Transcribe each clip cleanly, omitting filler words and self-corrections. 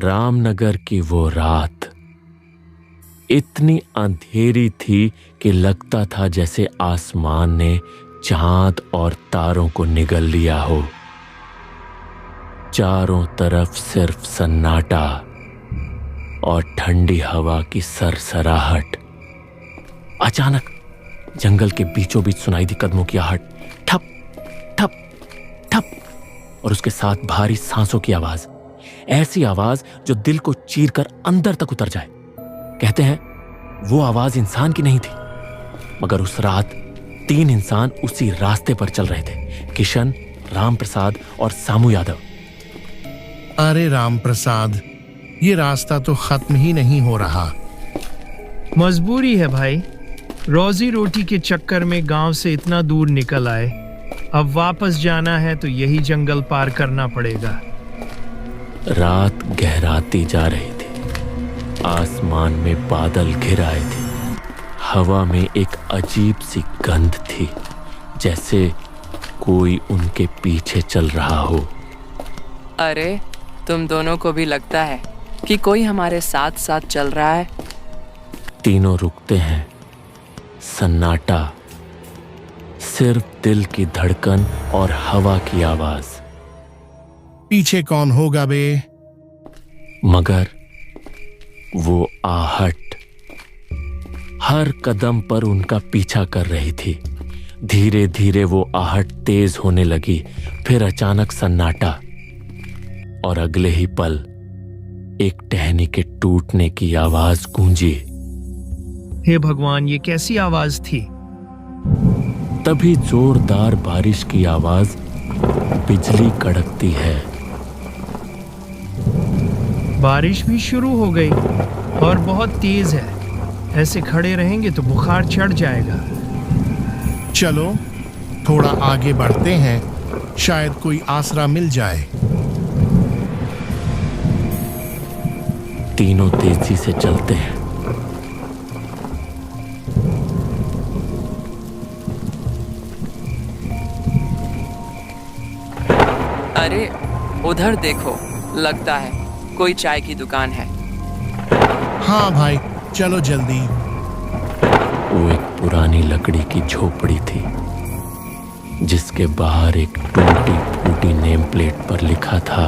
रामनगर की वो रात इतनी अंधेरी थी कि लगता था जैसे आसमान ने चांद और तारों को निगल लिया हो। चारों तरफ सिर्फ सन्नाटा और ठंडी हवा की सरसराहट। अचानक जंगल के बीचों बीच सुनाई दी कदमों की आहट, ठप ठप ठप, और उसके साथ भारी सांसों की आवाज। ऐसी आवाज जो दिल को चीरकर अंदर तक उतर जाए। कहते हैं वो आवाज इंसान की नहीं थी, मगर उस रात 3 इंसान उसी रास्ते पर चल रहे थे, किशन, राम प्रसाद और सामू यादव। अरे राम प्रसाद, ये रास्ता तो खत्म ही नहीं हो रहा। मजबूरी है भाई, रोजी रोटी के चक्कर में गांव से इतना दूर निकल आए। अब वापस जाना है तो यही जंगल पार करना पड़ेगा। रात गहराती जा रही थी, आसमान में बादल घिर आए थे, हवा में एक अजीब सी गंध थी, जैसे कोई उनके पीछे चल रहा हो। अरे तुम दोनों को भी लगता है कि कोई हमारे साथ साथ चल रहा है? तीनों रुकते हैं। सन्नाटा, सिर्फ दिल की धड़कन और हवा की आवाज। पीछे कौन होगा बे? मगर वो आहट हर कदम पर उनका पीछा कर रही थी। धीरे धीरे वो आहट तेज होने लगी, फिर अचानक सन्नाटा, और अगले ही पल एक टहनी के टूटने की आवाज गूंजी। हे भगवान, ये कैसी आवाज थी? तभी जोरदार बारिश की आवाज, बिजली कड़कती है। बारिश भी शुरू हो गई और बहुत तेज है। ऐसे खड़े रहेंगे तो बुखार चढ़ जाएगा। चलो थोड़ा आगे बढ़ते हैं, शायद कोई आसरा मिल जाए। तीनों तेजी से चलते हैं। अरे उधर देखो, लगता है कोई चाय की दुकान है। हाँ भाई, चलो जल्दी। वो एक पुरानी लकड़ी की झोपड़ी थी, जिसके बाहर एक टूटी फूटी नेम प्लेट पर लिखा था,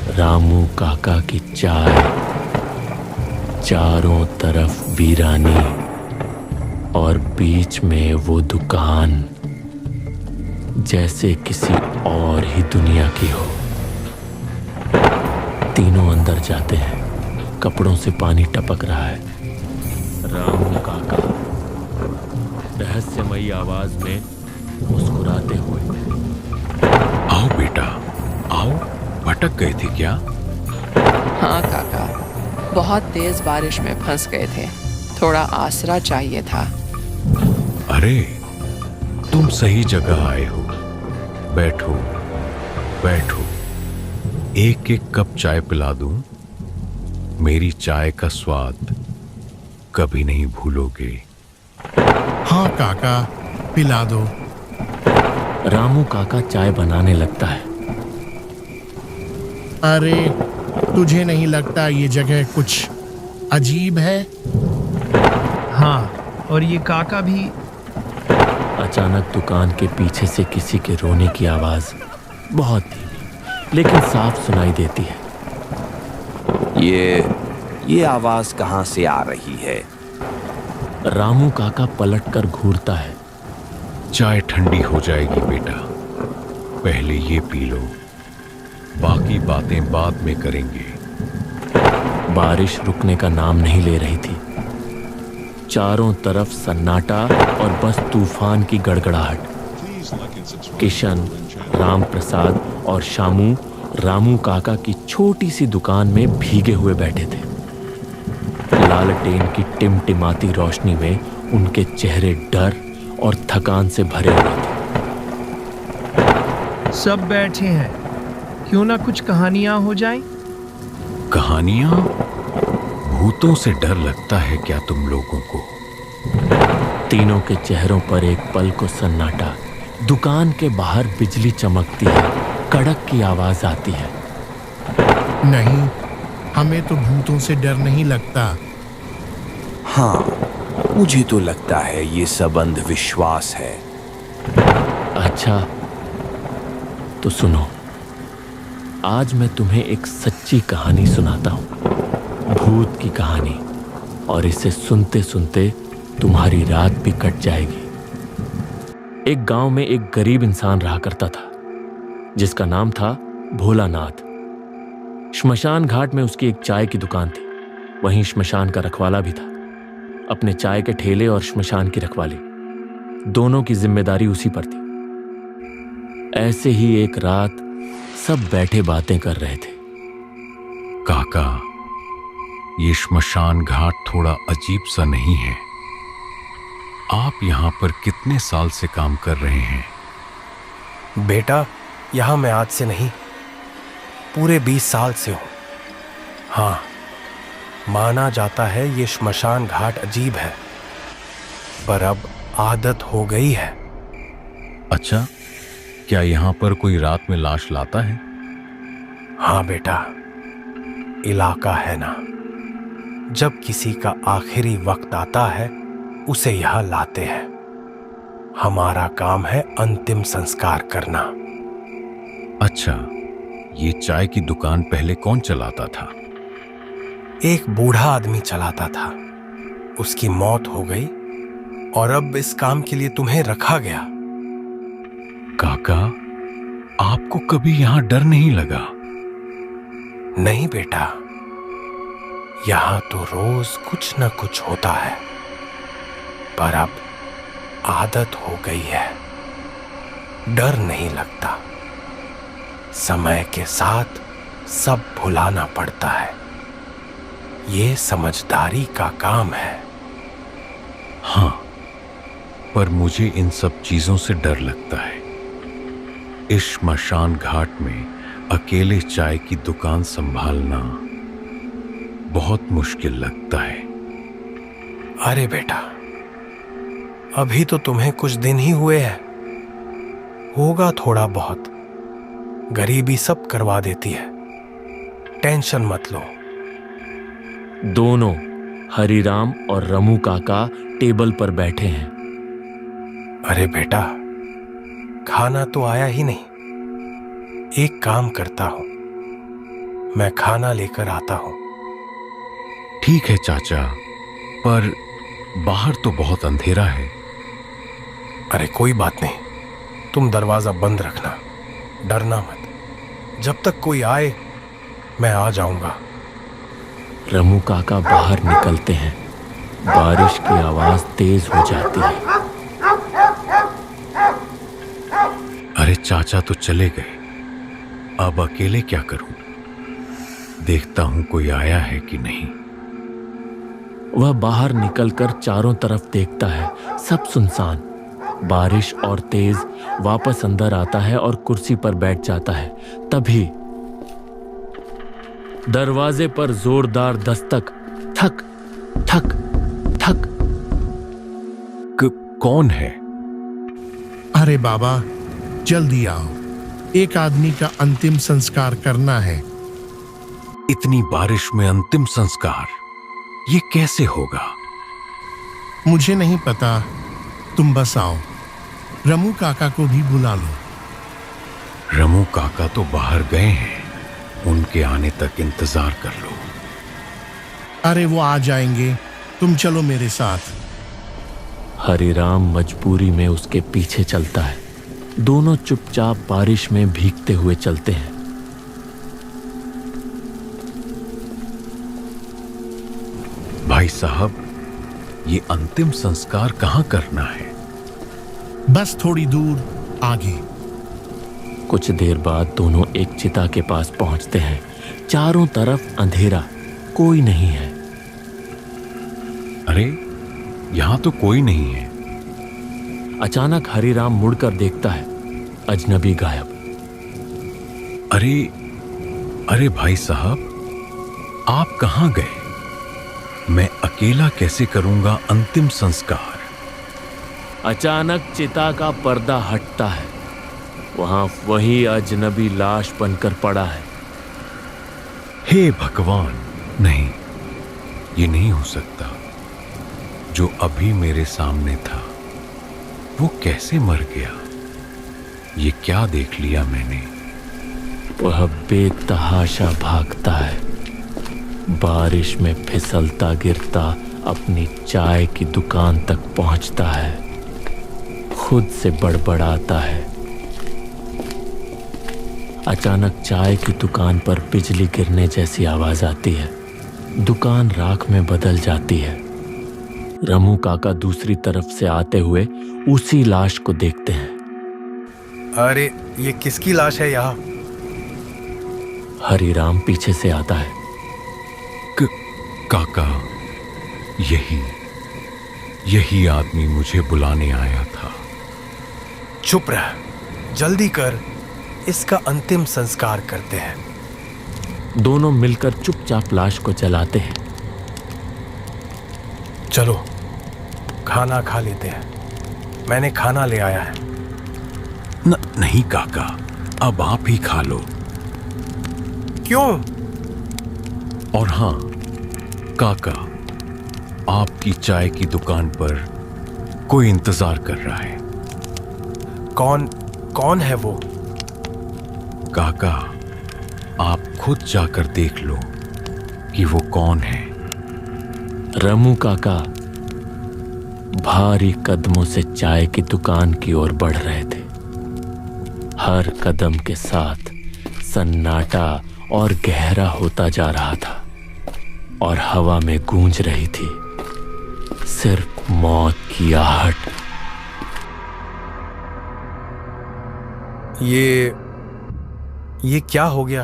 रामू काका की चाय। चारों तरफ वीरानी और बीच में वो दुकान, जैसे किसी और ही दुनिया की हो। तीनों अंदर जाते हैं। कपड़ों से पानी टपक रहा है। रामू काका रहस्यमयी आवाज में मुस्कुराते हुए, आओ बेटा आओ, भटक गए थे क्या? हाँ काका, बहुत तेज बारिश में फंस गए थे, थोड़ा आसरा चाहिए था। अरे तुम सही जगह आए हो। बैठो बैठो, एक एक कप चाय पिला दूं। मेरी चाय का स्वाद कभी नहीं भूलोगे। हाँ काका, पिला दो। रामू काका चाय बनाने लगता है। अरे तुझे नहीं लगता ये जगह कुछ अजीब है? हाँ, और ये काका भी। अचानक दुकान के पीछे से किसी के रोने की आवाज, बहुत धीमी लेकिन साफ सुनाई देती है। ये आवाज कहाँ से आ रही है? रामू काका पलटकर घूरता है। चाय ठंडी हो जाएगी बेटा, पहले ये पी लो, बाकी बातें बाद में करेंगे। बारिश रुकने का नाम नहीं ले रही थी। चारों तरफ सन्नाटा और बस तूफान की गड़गड़ाहट। किशन, राम प्रसाद और शामू रामू काका की छोटी सी दुकान में भीगे हुए बैठे थे। लालटेन की टिमटिमाती रोशनी में उनके चेहरे डर और थकान से भरे हुए थे। सब बैठे हैं, क्यों ना कुछ कहानियां हो जाएं? कहानियां? भूतों से डर लगता है क्या तुम लोगों को? तीनों के चेहरों पर एक पल को सन्नाटा। दुकान के बाहर बिजली चमकती है, कड़क की आवाज आती है। नहीं, हमें तो भूतों से डर नहीं लगता। हाँ, मुझे तो लगता है ये सब अंधविश्वास है। अच्छा, तो सुनो, आज मैं तुम्हें एक सच्ची कहानी सुनाता हूं, भूत की कहानी, और इसे सुनते सुनते तुम्हारी रात भी कट जाएगी। एक गांव में एक गरीब इंसान रहा करता था जिसका नाम था भोलानाथ। श्मशान घाट में उसकी एक चाय की दुकान थी, वहीं श्मशान का रखवाला भी था। अपने चाय के ठेले और श्मशान की रखवाली दोनों की जिम्मेदारी उसी पर थी। ऐसे ही एक रात सब बैठे बातें कर रहे थे। काका, ये श्मशान घाट थोड़ा अजीब सा नहीं है? आप यहां पर कितने साल से काम कर रहे हैं? बेटा, यहां मैं आज से नहीं, पूरे 20 साल से हूं। हाँ, माना जाता है ये श्मशान घाट अजीब है, पर अब आदत हो गई है। अच्छा, क्या यहां पर कोई रात में लाश लाता है? हाँ बेटा, इलाका है ना, जब किसी का आखिरी वक्त आता है उसे यहां लाते हैं। हमारा काम है अंतिम संस्कार करना। अच्छा, ये चाय की दुकान पहले कौन चलाता था? एक बूढ़ा आदमी चलाता था, उसकी मौत हो गई और अब इस काम के लिए तुम्हें रखा गया। काका, आपको कभी यहां डर नहीं लगा? नहीं बेटा, यहां तो रोज कुछ न कुछ होता है, पर अब आदत हो गई है, डर नहीं लगता। समय के साथ सब भुलाना पड़ता है, ये समझदारी का काम है। हाँ, पर मुझे इन सब चीजों से डर लगता है। इस श्मशान घाट में अकेले चाय की दुकान संभालना बहुत मुश्किल लगता है। अरे बेटा, अभी तो तुम्हें कुछ दिन ही हुए हैं, होगा थोड़ा बहुत, गरीबी सब करवा देती है, टेंशन मत लो। दोनों हरिराम और रमू काका टेबल पर बैठे हैं। अरे बेटा, खाना तो आया ही नहीं, एक काम करता हूं, मैं खाना लेकर आता हूं। ठीक है चाचा, पर बाहर तो बहुत अंधेरा है। अरे कोई बात नहीं, तुम दरवाजा बंद रखना, डरना मत। जब तक कोई आए मैं आ जाऊंगा। रमू काका बाहर निकलते हैं। बारिश की आवाज तेज हो जाती है। अरे चाचा तो चले गए, अब अकेले क्या करूं? देखता हूं कोई आया है कि नहीं। वह बाहर निकलकर चारों तरफ देखता है, सब सुनसान। बारिश और तेज वापस अंदर आता है और कुर्सी पर बैठ जाता है। तभी दरवाजे पर जोरदार दस्तक, ठक ठक ठक। कौन है? अरे बाबा, जल्दी आओ, एक आदमी का अंतिम संस्कार करना है। इतनी बारिश में अंतिम संस्कार, ये कैसे होगा? मुझे नहीं पता, तुम बस आओ। रमू काका को भी बुला लो। रमू काका तो बाहर गए हैं, उनके आने तक इंतजार कर लो। अरे वो आ जाएंगे, तुम चलो मेरे साथ। हरिराम मजबूरी में उसके पीछे चलता है। दोनों चुपचाप बारिश में भीगते हुए चलते हैं। भाई साहब, ये अंतिम संस्कार कहाँ करना है? बस थोड़ी दूर आगे। कुछ देर बाद दोनों एक चिता के पास पहुंचते हैं। चारों तरफ अंधेरा, कोई नहीं है। अरे, यहां तो कोई नहीं है। अचानक हरिराम मुड़कर देखता है, अजनबी गायब। अरे अरे भाई साहब, आप कहां गए? मैं अकेला कैसे करूंगा अंतिम संस्कार? अचानक चिता का पर्दा हटता है। वहां वही अजनबी लाश बनकर पड़ा है। हे भगवान, नहीं, ये नहीं हो सकता। जो अभी मेरे सामने था वो कैसे मर गया? ये क्या देख लिया मैंने? वह बेतहाशा भागता है, बारिश में फिसलता गिरता अपनी चाय की दुकान तक पहुंचता है, खुद से बड़बड़ाता है। अचानक चाय की दुकान पर बिजली गिरने जैसी आवाज आती है। दुकान राख में बदल जाती है। रमू काका दूसरी तरफ से आते हुए उसी लाश को देखते हैं। अरे ये किसकी लाश है यहाँ? हरिराम पीछे से आता है। काका, यही आदमी मुझे बुलाने आया था। चुप रह, जल्दी कर, इसका अंतिम संस्कार करते हैं। दोनों मिलकर चुपचाप लाश को जलाते हैं। चलो खाना खा लेते हैं, मैंने खाना ले आया है। नहीं काका, अब आप ही खा लो। क्यों? और हाँ काका, आपकी चाय की दुकान पर कोई इंतजार कर रहा है। कौन है वो? काका, आप खुद जाकर देख लो कि वो कौन है। रमू काका भारी कदमों से चाय की दुकान की ओर बढ़ रहे थे। हर कदम के साथ सन्नाटा और गहरा होता जा रहा था और हवा में गूंज रही थी सिर्फ मौत की आहट। ये क्या हो गया?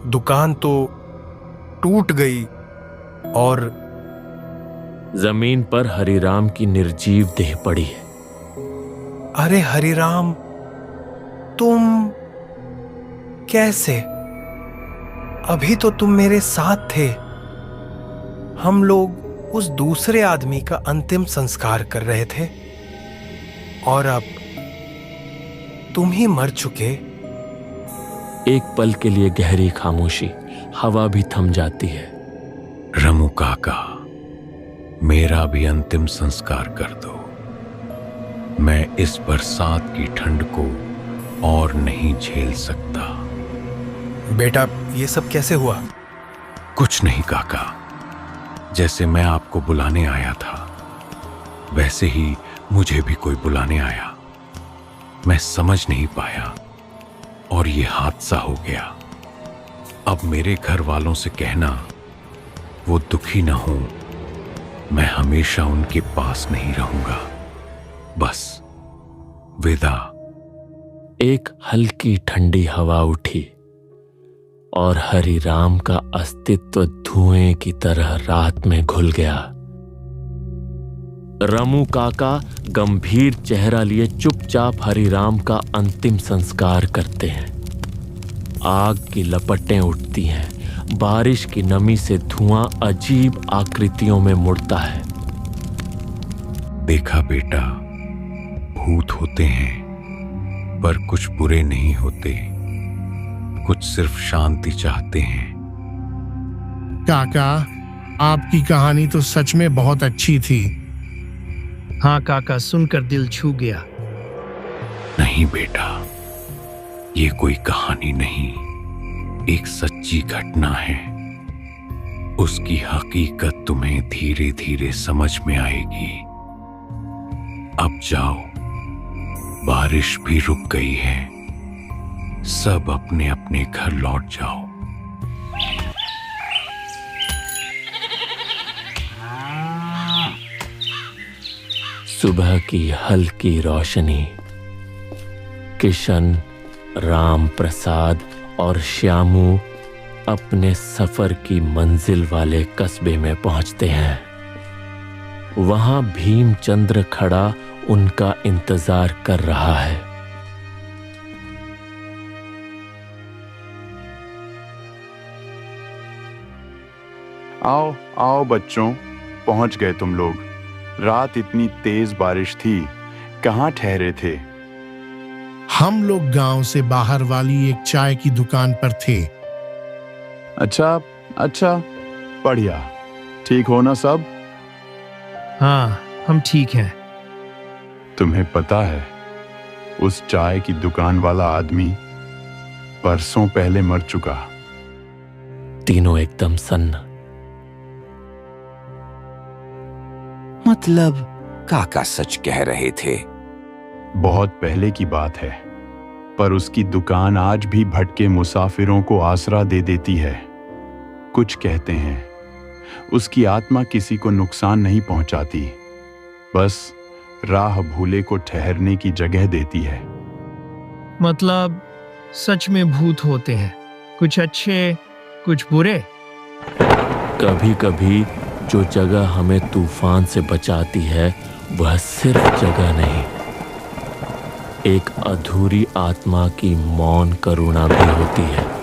दुकान तो टूट गई और जमीन पर हरिराम की निर्जीव देह पड़ी है। अरे हरिराम, तुम कैसे? अभी तो तुम मेरे साथ थे। हम लोग उस दूसरे आदमी का अंतिम संस्कार कर रहे थे और अब तुम ही मर चुके। एक पल के लिए गहरी खामोशी, हवा भी थम जाती है। रमू काका, मेरा भी अंतिम संस्कार कर दो। मैं इस बरसात की ठंड को और नहीं झेल सकता। बेटा, ये सब कैसे हुआ? कुछ नहीं काका, जैसे मैं आपको बुलाने आया था वैसे ही मुझे भी कोई बुलाने आया। मैं समझ नहीं पाया और ये हादसा हो गया। अब मेरे घर वालों से कहना वो दुखी ना हो। मैं हमेशा उनके पास नहीं रहूंगा। बस विदा। एक हल्की ठंडी हवा उठी और हरिराम का अस्तित्व धुएं की तरह रात में घुल गया। रमू काका गंभीर चेहरा लिए चुपचाप हरिराम का अंतिम संस्कार करते हैं। आग की लपटें उठती हैं, बारिश की नमी से धुआं अजीब आकृतियों में मुड़ता है। देखा बेटा, भूत होते हैं पर कुछ बुरे नहीं होते, कुछ सिर्फ शांति चाहते हैं। काका, आपकी कहानी तो सच में बहुत अच्छी थी। हाँ काका, सुनकर दिल छू गया। नहीं बेटा, ये कोई कहानी नहीं, एक सच्ची घटना है। उसकी हकीकत तुम्हें धीरे धीरे समझ में आएगी। अब जाओ, बारिश भी रुक गई है। सब अपने अपने घर लौट जाओ। सुबह की हल्की रोशनी किशन, राम प्रसाद और श्यामू अपने सफर की मंजिल वाले कस्बे में पहुंचते हैं। वहां भीमचंद्र खड़ा उनका इंतजार कर रहा है। आओ आओ बच्चों, पहुंच गए तुम लोग। रात इतनी तेज बारिश थी, कहाँ ठहरे थे? हम लोग गांव से बाहर वाली एक चाय की दुकान पर थे। अच्छा, अच्छा, बढ़िया। ठीक हो ना सब? हाँ, हम ठीक हैं। तुम्हें पता है, उस चाय की दुकान वाला आदमी बरसों पहले मर चुका। तीनों एकदम सन्न। मतलब काका सच कह रहे थे? बहुत पहले की बात है, पर उसकी दुकान आज भी भटके मुसाफिरों को आसरा दे देती है। कुछ कहते हैं उसकी आत्मा किसी को नुकसान नहीं पहुंचाती, बस राह भूले को ठहरने की जगह देती है। मतलब सच में भूत होते हैं, कुछ अच्छे कुछ बुरे। कभी कभी जो जगह हमें तूफान से बचाती है वह सिर्फ जगह नहीं, एक अधूरी आत्मा की मौन करुणा भी होती है।